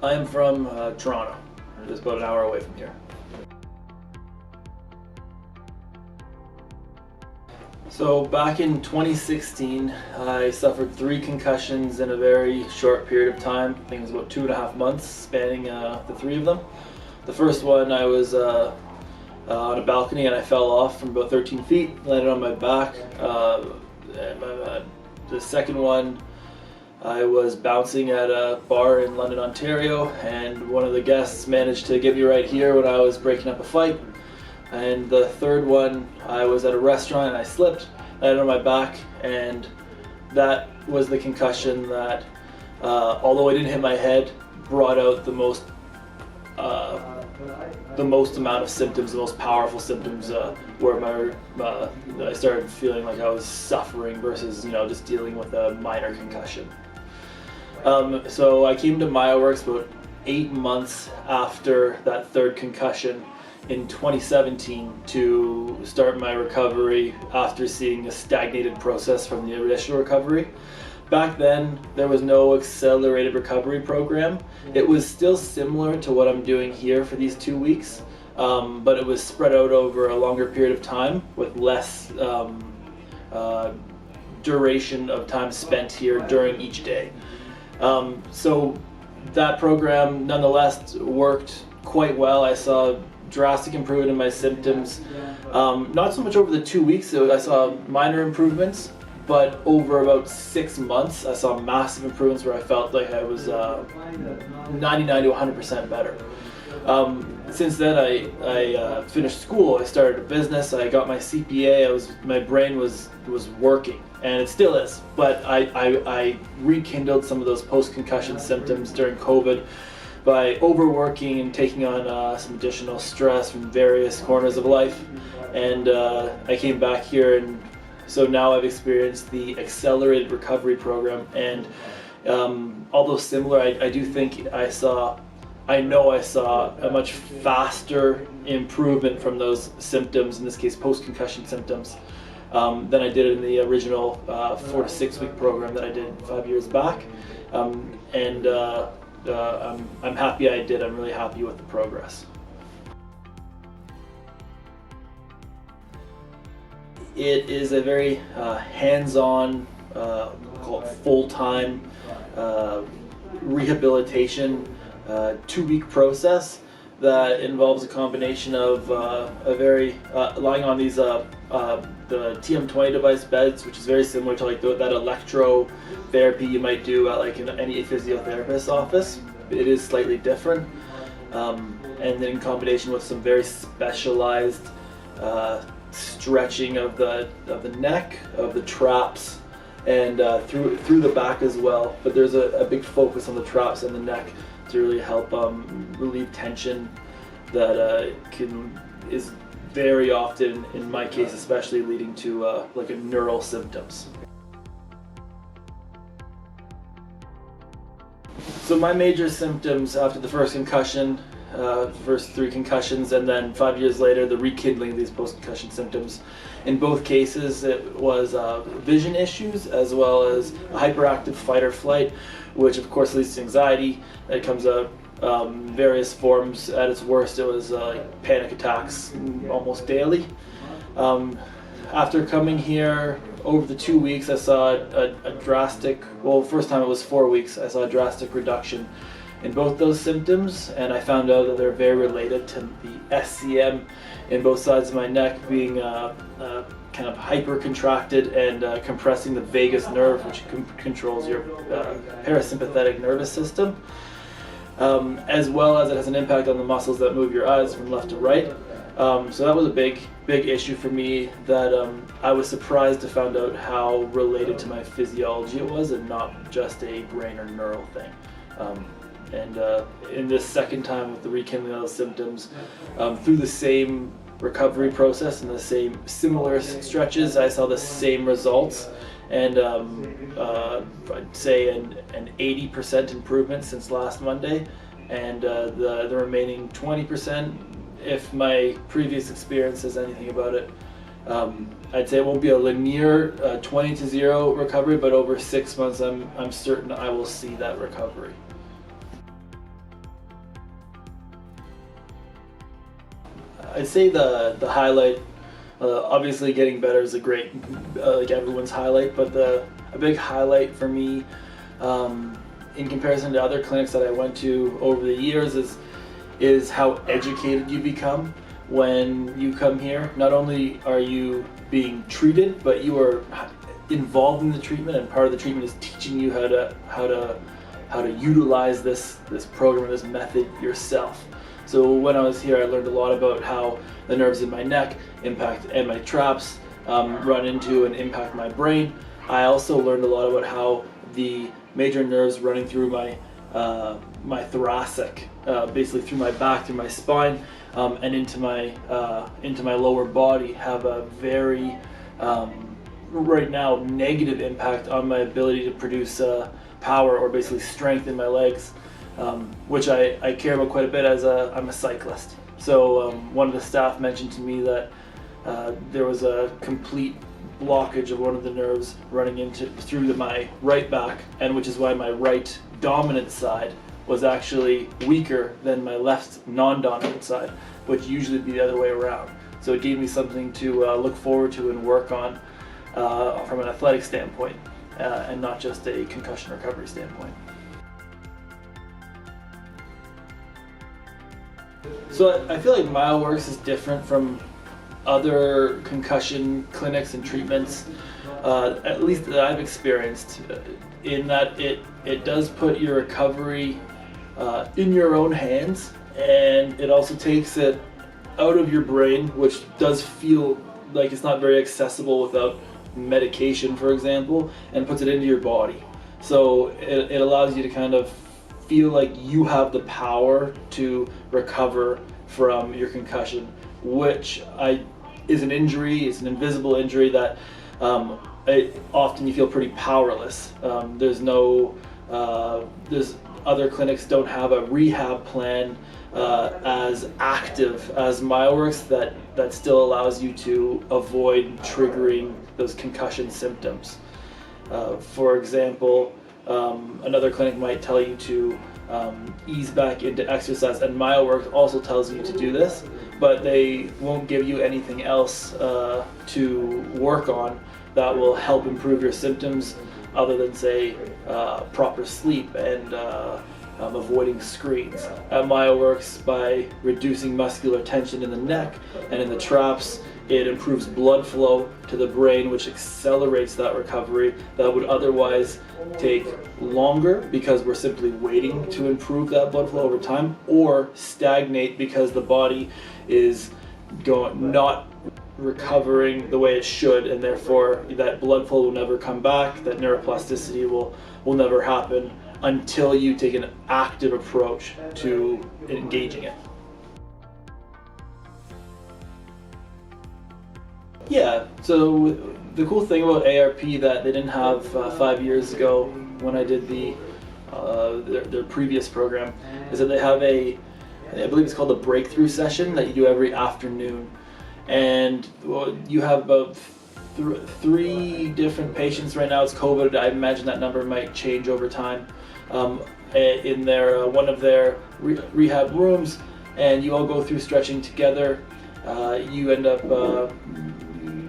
I'm from Toronto, just about an hour away from here. So back in 2016, I suffered 3 concussions in a very short period of time. I think it was about 2.5 months, spanning the 3 of them. The first one, I was on a balcony and I fell off from about 13 feet, landed on my back. The second one, I was bouncing at a bar in London, Ontario, and one of the guests managed to get me right here when I was breaking up a fight. And the third one, I was at a restaurant and I slipped, landed on my back, and that was the concussion that, although it didn't hit my head, brought out the most amount of symptoms, the most powerful symptoms, where I started feeling like I was suffering versus, just dealing with a minor concussion. So I came to MyoWorx about 8 months after that third concussion in 2017 to start my recovery after seeing a stagnated process from the initial recovery. Back then, there was no accelerated recovery program. It was still similar to what I'm doing here for these 2 weeks, but it was spread out over a longer period of time with less duration of time spent here during each day. So that program nonetheless worked quite well. I saw drastic improvement in my symptoms. Not so much over the 2 weeks, so I saw minor improvements, but over about 6 months I saw massive improvements where I felt like I was 99 to 100% better. Since then I finished school, I started a business, I got my CPA, my brain was working, and it still is, but I rekindled some of those post-concussion symptoms during COVID by overworking and taking on some additional stress from various corners of life. And I came back here, and so now I've experienced the accelerated recovery program. And although similar, I do think I know I saw a much faster improvement from those symptoms, in this case post-concussion symptoms, than I did in the original 4 to 6 week program that I did 5 years back. I'm happy I did. I'm really happy with the progress. It is a very hands-on, full-time rehabilitation 2-week process that involves a combination of lying on these the TM20 device beds, which is very similar to like that electrotherapy you might do at like any physiotherapist's office. It is slightly different, and then in combination with some very specialized stretching of the neck, of the traps, and through the back as well. But there's a big focus on the traps and the neck to really help relieve tension that is very often, in my case especially, leading to like a neural symptoms. So my major symptoms after the first concussion, first 3 concussions, and then 5 years later the rekindling of these post-concussion symptoms. In both cases it was vision issues as well as a hyperactive fight or flight, which of course leads to anxiety. It comes out various forms. At its worst it was panic attacks almost daily. After coming here, over the 2 weeks I saw a drastic, well, first time it was 4 weeks, I saw a drastic reduction in both those symptoms, and I found out that they're very related to the SCM in both sides of my neck being kind of hyper contracted and compressing the vagus nerve, which controls your parasympathetic nervous system, as well as it has an impact on the muscles that move your eyes from left to right. So that was a big issue for me, that I was surprised to find out how related to my physiology it was, and not just a brain or neural thing. In this second time with the rekindling of those symptoms, through the same recovery process and the same similar stretches, I saw the same results, and I'd say an 80% improvement since last Monday, and the remaining 20%, if my previous experience says anything about it, I'd say it won't be a linear 20 to 0 recovery, but over 6 months I'm certain I will see that recovery. I'd say the highlight, obviously getting better is a great, like everyone's highlight, but a big highlight for me, in comparison to other clinics that I went to over the years, is how educated you become when you come here. Not only are you being treated, but you are involved in the treatment, and part of the treatment is teaching you how to utilize this program, this method yourself. So when I was here, I learned a lot about how the nerves in my neck impact, and my traps run into and impact my brain. I also learned a lot about how the major nerves running through my thoracic, basically through my back, through my spine, and into my lower body, have a very right now negative impact on my ability to produce power, or basically strength in my legs, which I care about quite a bit as I'm a cyclist. So one of the staff mentioned to me that there was a complete blockage of one of the nerves running through my right back, and which is why my right dominant side was actually weaker than my left non-dominant side, which usually be the other way around. So it gave me something to look forward to and work on from an athletic standpoint, and not just a concussion recovery standpoint. So I feel like MyoWorx is different from other concussion clinics and treatments, at least that I've experienced, in that it does put your recovery in your own hands, and it also takes it out of your brain, which does feel like it's not very accessible without medication, for example, and puts it into your body. So it allows you to kind of feel like you have the power to recover from your concussion, which is an injury, it's an invisible injury that often you feel pretty powerless. There's other clinics don't have a rehab plan as active as MyoWorx that still allows you to avoid triggering those concussion symptoms. For example, another clinic might tell you to ease back into exercise, and MyoWorx also tells you to do this, but they won't give you anything else to work on that will help improve your symptoms, other than, say, proper sleep and avoiding screens. At MyoWorx, by reducing muscular tension in the neck and in the traps, it improves blood flow to the brain, which accelerates that recovery that would otherwise take longer because we're simply waiting to improve that blood flow over time, or stagnate because the body is not recovering the way it should, and therefore that blood flow will never come back, that neuroplasticity will never happen until you take an active approach to engaging it. Yeah, so the cool thing about ARP that they didn't have 5 years ago when I did their previous program is that they have I believe it's called a breakthrough session that you do every afternoon. And you have about 3 different patients right now. It's COVID. I imagine that number might change over time. In one of their rehab rooms, and you all go through stretching together. You end up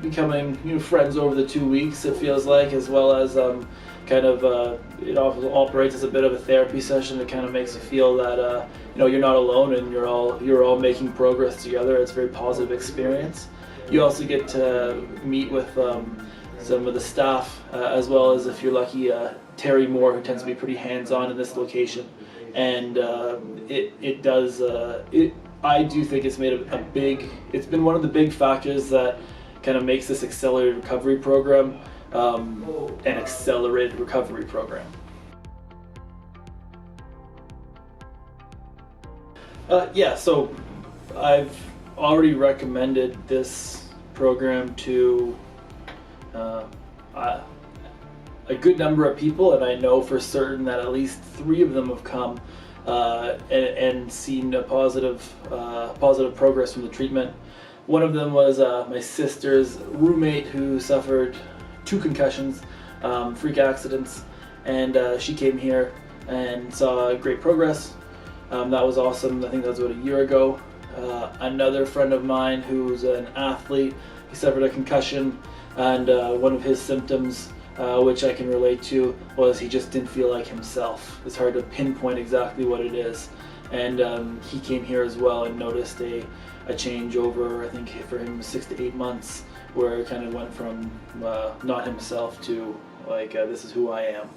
becoming friends over the 2 weeks, it feels like, as well as it operates as a bit of a therapy session. It kind of makes you feel that you're not alone, and you're all making progress together. It's a very positive experience. You also get to meet with some of the staff, as well as, if you're lucky, Terry Moore, who tends to be pretty hands-on in this location. And I do think it's made it's been one of the big factors that kind of makes this accelerated recovery program an accelerated recovery program. So I've already recommended this program to a good number of people, and I know for certain that at least 3 of them have come and seen a positive progress from the treatment. One of them was my sister's roommate, who suffered 2 concussions, freak accidents, and she came here and saw great progress. That was awesome. I think that was about a year ago. another friend of mine who's an athlete. He suffered a concussion, and one of his symptoms, which I can relate to, was he just didn't feel like himself. It's hard to pinpoint exactly what it is. And he came here as well and noticed a change over, I think for him, 6 to 8 months, where it kind of went from not himself to like, this is who I am.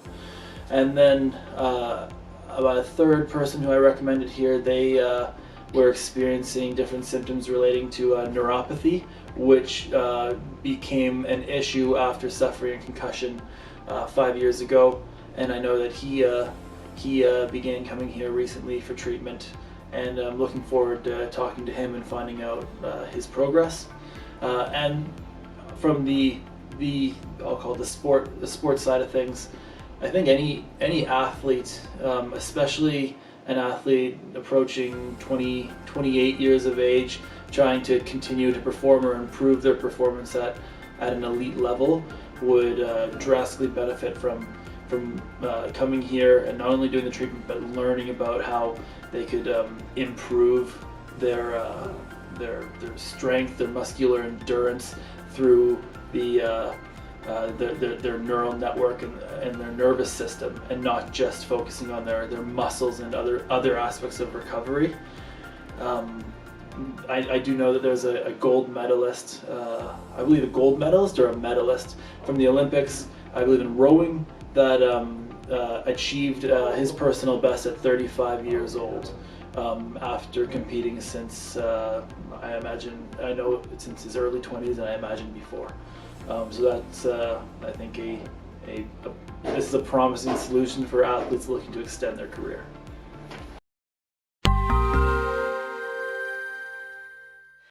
And then about a third person who I recommended here, they were experiencing different symptoms relating to neuropathy, which became an issue after suffering a concussion 5 years ago. And I know that he began coming here recently for treatment, and I'm looking forward to talking to him and finding out his progress. And from the I'll call it the sport side of things, I think any athlete, especially an athlete approaching 28 years of age, trying to continue to perform or improve their performance at an elite level, would drastically benefit from coming here and not only doing the treatment but learning about how they could improve their strength, their muscular endurance through their neural network and their nervous system, and not just focusing on their muscles and other aspects of recovery. I do know that there's a gold medalist, I believe a gold medalist or a medalist from the Olympics, I believe in rowing, that achieved his personal best at 35 years old, after competing since I know since his early 20s, and I imagine before. So that's I think this is a promising solution for athletes looking to extend their career.